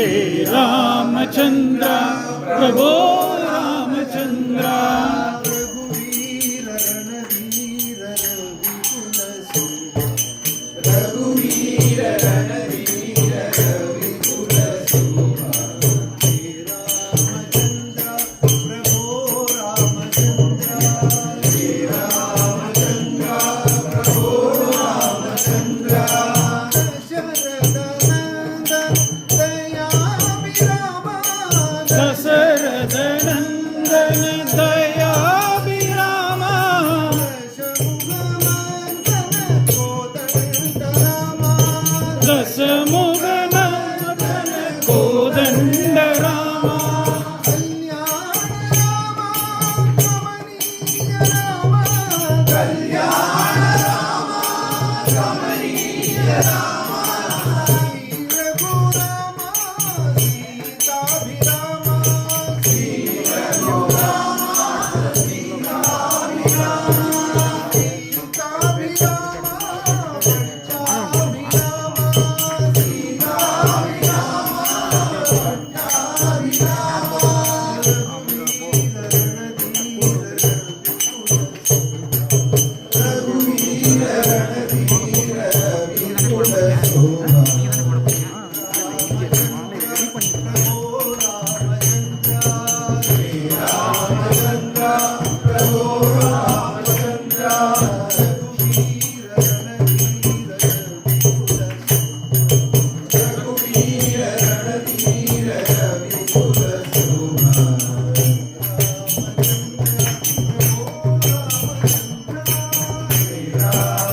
हे रामचंद्र प्रभो रामचंद्र रघुवीर रणवीर रविकुल शोभा हे रामचंद्र प्रभो रामचंद्र हे रामचंद्र प्रभो रामचंद्र दशरथ नंदन दयाभिराम दशमुख नंदन कोदंड राम कल्याण राम रमणीय राम